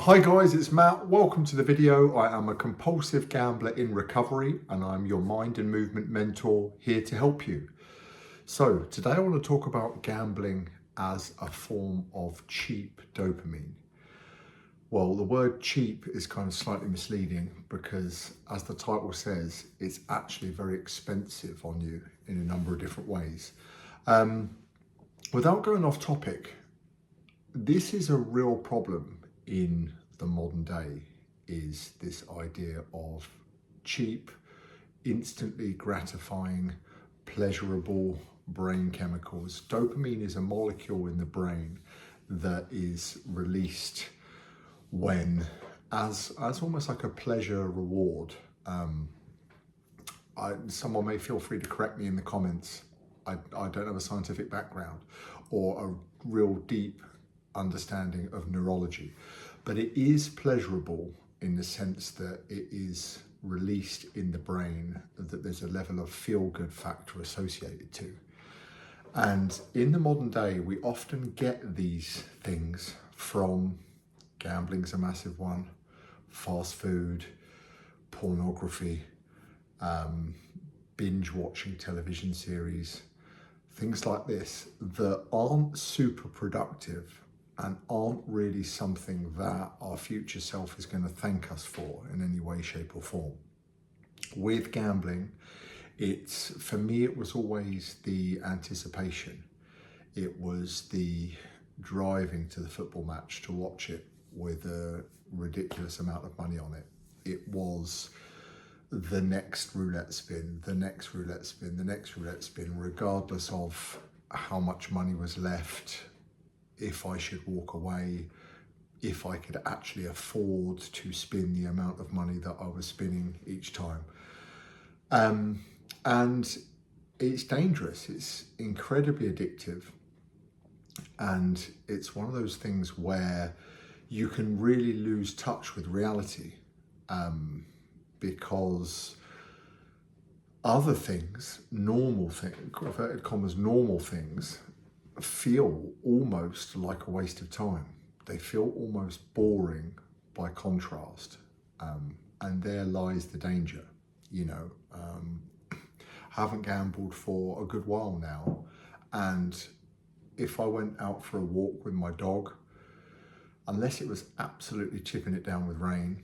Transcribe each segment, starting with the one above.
Hi guys, it's Matt. Welcome to the video. I am a compulsive gambler in recovery and I'm your mind and movement mentor here to help you. So today I want to talk about gambling as a form of cheap dopamine. Well, the word cheap is kind of slightly misleading because, as the title says, it's actually very expensive on you in a number of different ways. Without going off topic, this is a real problem in the modern day, is this idea of cheap, instantly gratifying, pleasurable brain chemicals. Dopamine is a molecule in the brain that is released when, as almost like a pleasure reward. Someone may feel free to correct me in the comments. I don't have a scientific background or a real deep understanding of neurology, but it is pleasurable in the sense that it is released in the brain, that there's a level of feel-good factor associated to. And in the modern day, we often get these things from gambling's a massive one, fast food, pornography, binge watching television series, things like this that aren't super productive and aren't really something that our future self is going to thank us for in any way, shape or form. With gambling, for me, it was always the anticipation. It was the driving to the football match to watch it with a ridiculous amount of money on it. It was the next roulette spin, the next roulette spin, the next roulette spin, regardless of how much money was left, if I should walk away, if I could actually afford to spin the amount of money that I was spinning each time. And it's dangerous, it's incredibly addictive. And it's one of those things where you can really lose touch with reality. Because other things, normal things, inverted commas, normal things, feel almost like a waste of time. They feel almost boring by contrast. And there lies the danger. I haven't gambled for a good while now. And if I went out for a walk with my dog, unless it was absolutely chipping it down with rain,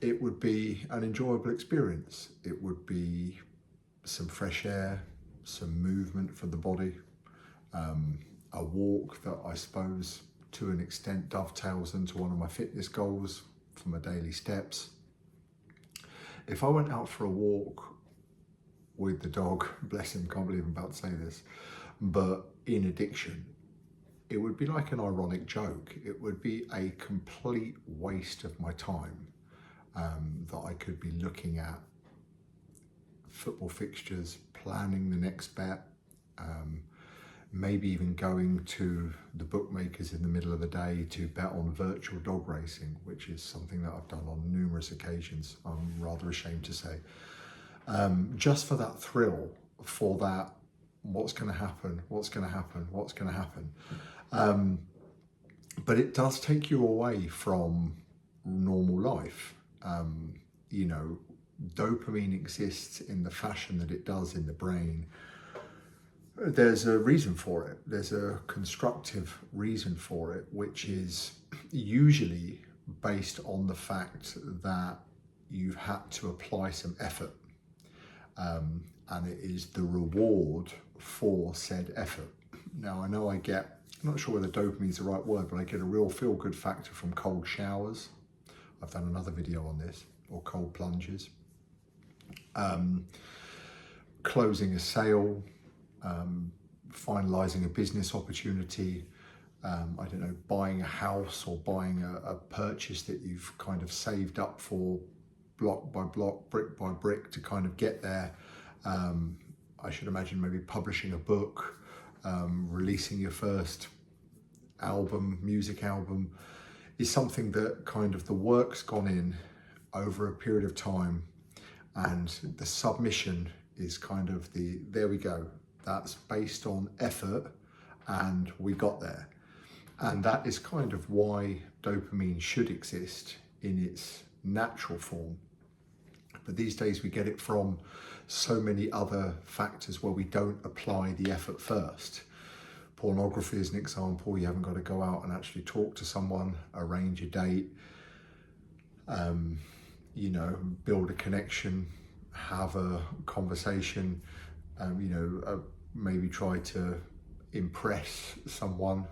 it would be an enjoyable experience. It would be some fresh air, some movement for the body, a walk that I suppose to an extent dovetails into one of my fitness goals for my daily steps. If I went out for a walk with the dog, bless him, can't believe I'm about to say this, but in addiction, it would be like an ironic joke. It would be a complete waste of my time. That I could be looking at football fixtures, planning the next bet, maybe even going to the bookmakers in the middle of the day to bet on virtual dog racing, which is something that I've done on numerous occasions, I'm rather ashamed to say. Just for that thrill, for that, what's going to happen, what's going to happen, what's going to happen. But it does take you away from normal life. Dopamine exists in the fashion that it does in the brain. There's a reason for it. There's a constructive reason for it, which is usually based on the fact that you've had to apply some effort. And it is the reward for said effort. Now, I know I'm not sure whether dopamine is the right word, but I get a real feel-good factor from cold showers. I've done another video on this, or cold plunges. Closing a sale, finalising a business opportunity, buying a house or buying a purchase that you've kind of saved up for block by block, brick by brick to kind of get there. I should imagine maybe publishing a book, releasing your first music album, is something that kind of the work's gone in over a period of time, and the submission is kind of there we go. That's based on effort and we got there. And that is kind of why dopamine should exist in its natural form. But these days we get it from so many other factors where we don't apply the effort first. Pornography is an example. You haven't got to go out and actually talk to someone, arrange a date, build a connection, have a conversation, maybe try to impress someone.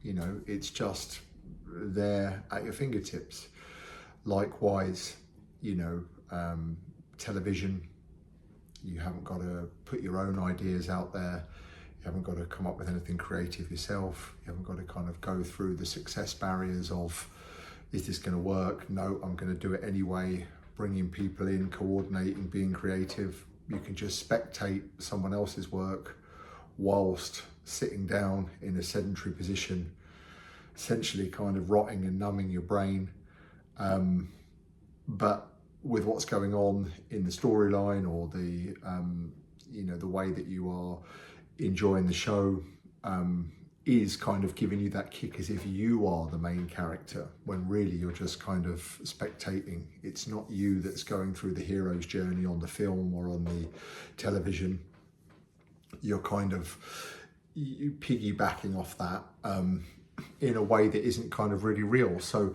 It's just there at your fingertips. Likewise, television, you haven't got to put your own ideas out there. You haven't got to come up with anything creative yourself. You haven't got to kind of go through the success barriers of, is this going to work? No, I'm going to do it anyway. Bringing people in, coordinating, being creative. You can just spectate someone else's work whilst sitting down in a sedentary position, essentially kind of rotting and numbing your brain. But with what's going on in the storyline or the way that you are enjoying the show, is kind of giving you that kick as if you are the main character, when really you're just kind of spectating. It's not you that's going through the hero's journey on the film or on the television. You're kind of piggybacking off that in a way that isn't kind of really real. So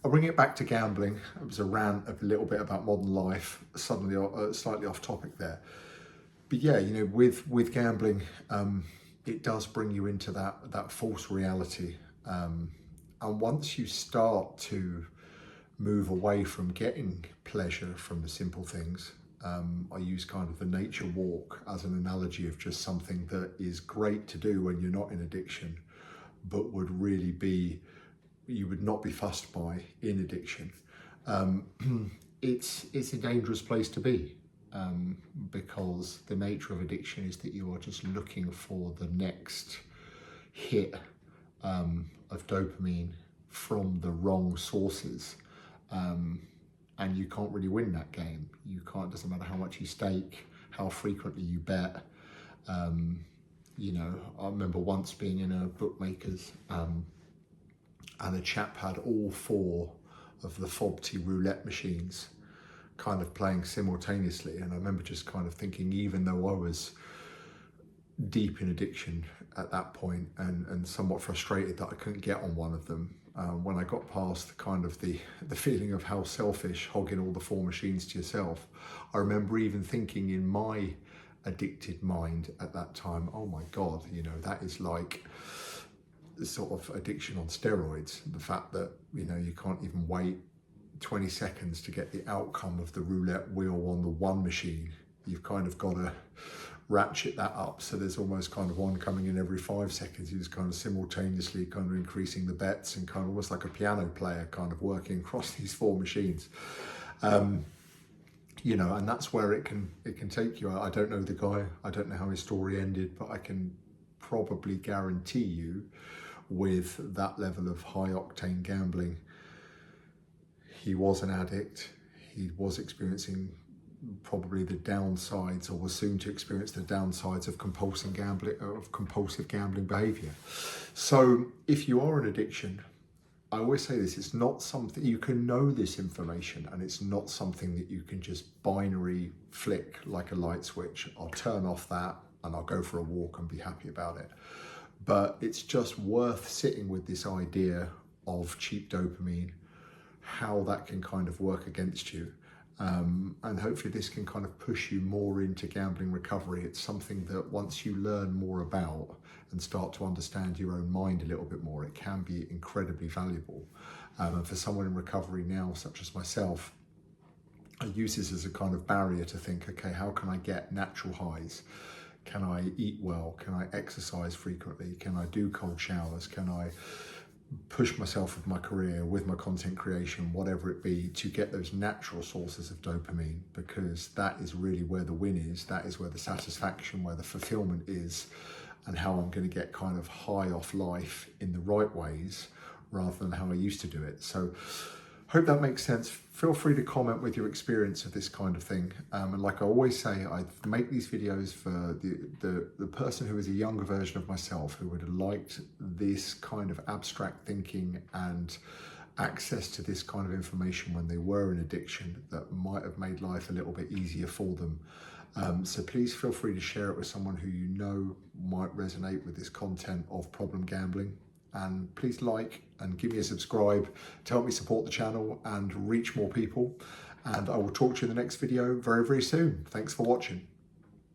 I'll bring it back to gambling. It was a rant a little bit about modern life, suddenly slightly off topic there. But yeah, with gambling, it does bring you into that false reality. And once you start to move away from getting pleasure from the simple things, I use kind of the nature walk as an analogy of just something that is great to do when you're not in addiction, but would really be, you would not be fussed by in addiction. It's a dangerous place to be. Because the nature of addiction is that you are just looking for the next hit of dopamine from the wrong sources, and you can't really win that game. You can't, doesn't matter how much you stake, how frequently you bet. I remember once being in a bookmaker's and a chap had all 4 of the FOBT roulette machines kind of playing simultaneously, and I remember just kind of thinking, even though I was deep in addiction at that point and somewhat frustrated that I couldn't get on one of them, when I got past kind of the feeling of how selfish hogging all the 4 machines to yourself, I remember even thinking in my addicted mind at that time, oh my God, that is like sort of addiction on steroids. The fact that you can't even wait 20 seconds to get the outcome of the roulette wheel on the one machine. You've kind of got to ratchet that up, so there's almost kind of one coming in every 5 seconds. You're just kind of simultaneously kind of increasing the bets and kind of almost like a piano player kind of working across these 4 machines. And that's where it can take you. I don't know the guy, I don't know how his story ended, but I can probably guarantee you with that level of high octane gambling, he was an addict. He was experiencing probably the downsides, or was soon to experience the downsides of compulsive gambling behaviour. So if you are an addiction, I always say this, it's not something, you can know this information, and it's not something that you can just binary flick like a light switch. I'll turn off that and I'll go for a walk and be happy about it. But it's just worth sitting with this idea of cheap dopamine, how that can kind of work against you. And hopefully this can kind of push you more into gambling recovery. It's something that once you learn more about and start to understand your own mind a little bit more, it can be incredibly valuable. And for someone in recovery now, such as myself, I use this as a kind of barrier to think, okay, how can I get natural highs? Can I eat well? Can I exercise frequently? Can I do cold showers? Can I push myself with my career, with my content creation, whatever it be, to get those natural sources of dopamine? Because that is really where the win is. That is where the satisfaction, where the fulfillment is, and how I'm going to get kind of high off life in the right ways rather than how I used to do it. So Hope that makes sense. Feel free to comment with your experience of this kind of thing. And like I always say, I make these videos for the person who is a younger version of myself, who would have liked this kind of abstract thinking and access to this kind of information when they were in addiction that might have made life a little bit easier for them. So please feel free to share it with someone who you know might resonate with this content of problem gambling. And please like and give me a subscribe to help me support the channel and reach more people. And I will talk to you in the next video very, very soon. Thanks for watching.